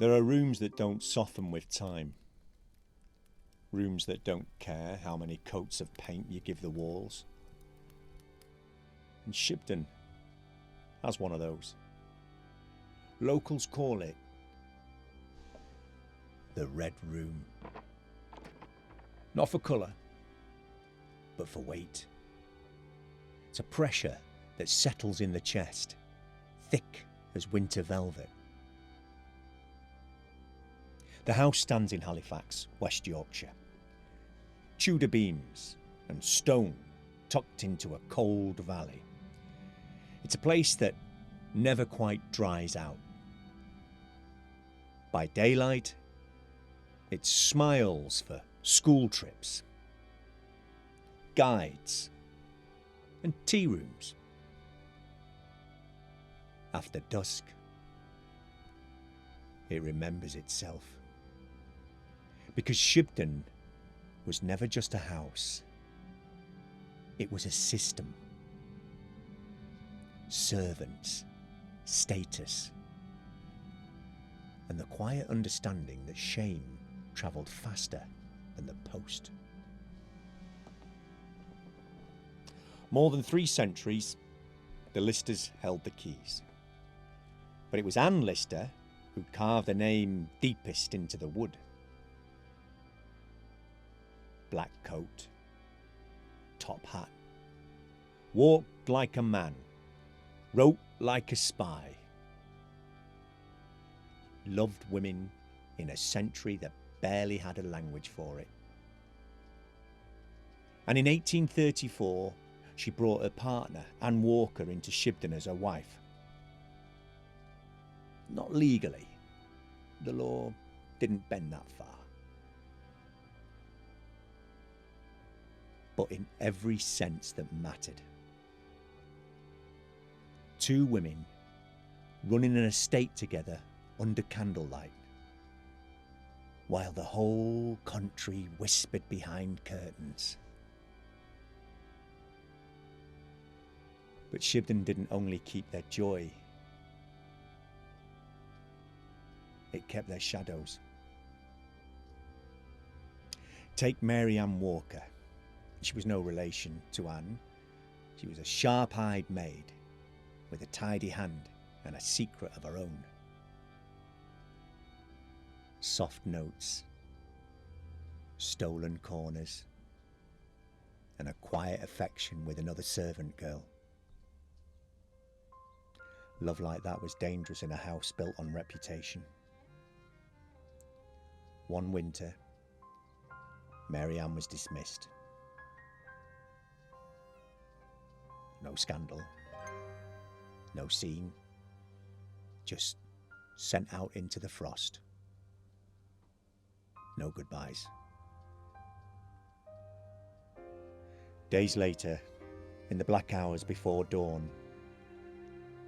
There are rooms that don't soften with time. Rooms that don't care how many coats of paint you give the walls. And Shibden has one of those. Locals call it the Red Room. Not for colour, but for weight. It's a pressure that settles in the chest, thick as winter velvet. The house stands in Halifax, West Yorkshire. Tudor beams and stone tucked into a cold valley. It's a place that never quite dries out. By daylight, it smiles for school trips, guides, and tea rooms. After dusk, it remembers itself. Because Shibden was never just a house. It was a system. Servants, status, and the quiet understanding that shame travelled faster than the post. More than 3 centuries, the Listers held the keys. But it was Anne Lister who carved the name deepest into the wood. Black coat, top hat, walked like a man, wrote like a spy, loved women in a century that barely had a language for it. And in 1834, she brought her partner, Anne Walker, into Shibden as her wife. Not legally. The law didn't bend that far. But in every sense that mattered. 2 women running an estate together under candlelight, while the whole country whispered behind curtains. But Shibden didn't only keep their joy, it kept their shadows. Take Mary Ann Walker. She was no relation to Anne. She was a sharp-eyed maid with a tidy hand and a secret of her own. Soft notes, stolen corners, and a quiet affection with another servant girl. Love like that was dangerous in a house built on reputation. One winter, Mary Ann was dismissed. No scandal, no scene, just sent out into the frost. No goodbyes. Days later, in the black hours before dawn,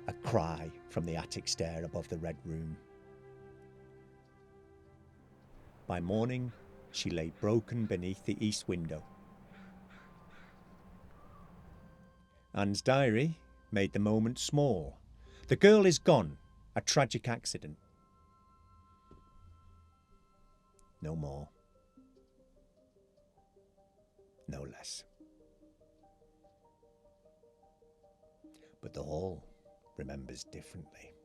a cry from the attic stair above the Red Room. By morning, she lay broken beneath the east window. Anne's diary made the moment small. The girl is gone, a tragic accident. No more. No less. But the hall remembers differently.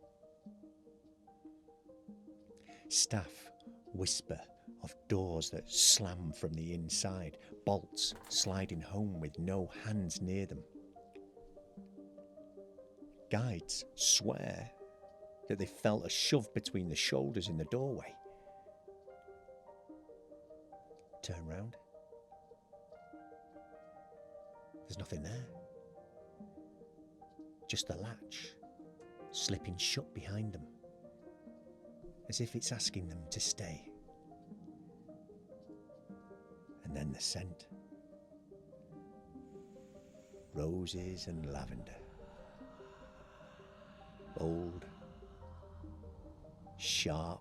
Staff whisper of doors that slam from the inside, bolts sliding home with no hands near them. Guides swear that they felt a shove between the shoulders in the doorway. Turn round. There's nothing there. Just the latch slipping shut behind them, as if it's asking them to stay. And then the scent. Roses and lavender. Old, sharp,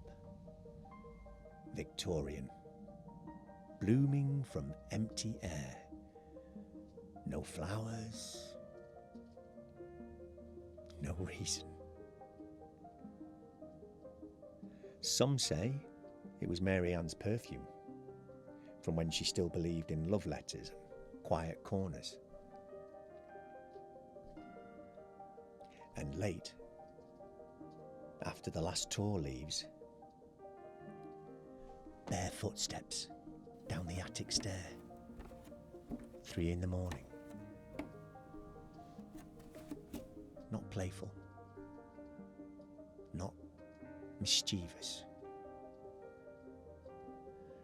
Victorian, blooming from empty air. No flowers, no reason. Some say it was Mary Ann's perfume, from when she still believed in love letters and quiet corners. And late, after the last tour leaves, bare footsteps down the attic stair, 3 a.m. Not playful, not mischievous.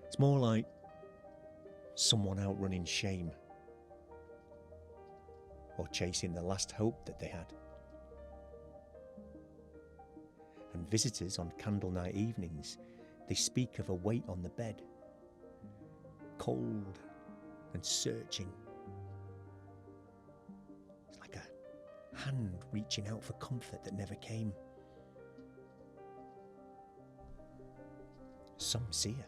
It's more like someone outrunning shame or chasing the last hope that they had. And visitors on candle night evenings, they speak of a weight on the bed, cold and searching. It's like a hand reaching out for comfort that never came. Some see her,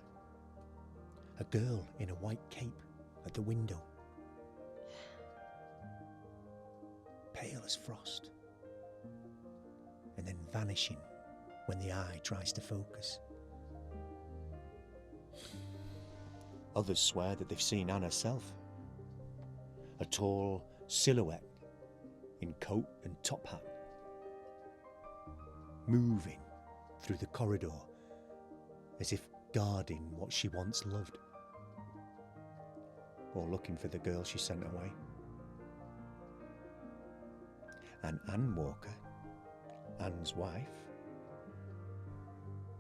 a girl in a white cape at the window, pale as frost, and then vanishing when the eye tries to focus. Others swear that they've seen Anne herself, a tall silhouette in coat and top hat, moving through the corridor as if guarding what she once loved, or looking for the girl she sent away. And Anne Walker, Anne's wife,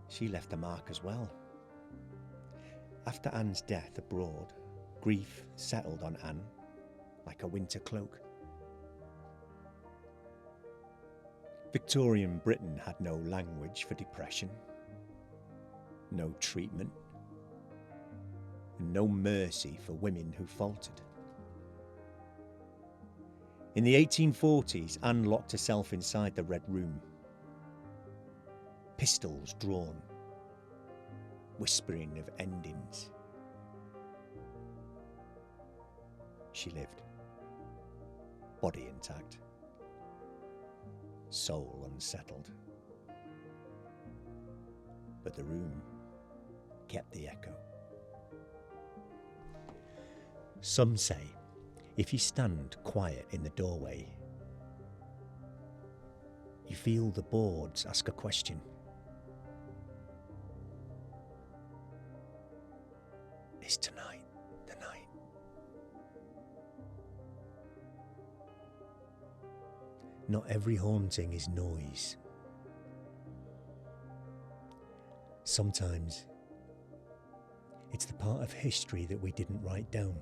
she left a mark as well. After Anne's death abroad, grief settled on Anne like a winter cloak. Victorian Britain had no language for depression, no treatment, and no mercy for women who faltered. In the 1840s, Anne locked herself inside the Red Room, pistols drawn, whispering of endings. She lived, body intact, soul unsettled. But the room kept the echo. Some say if you stand quiet in the doorway, you feel the boards ask a question. Is tonight the night? Not every haunting is noise. Sometimes it's the part of history that we didn't write down.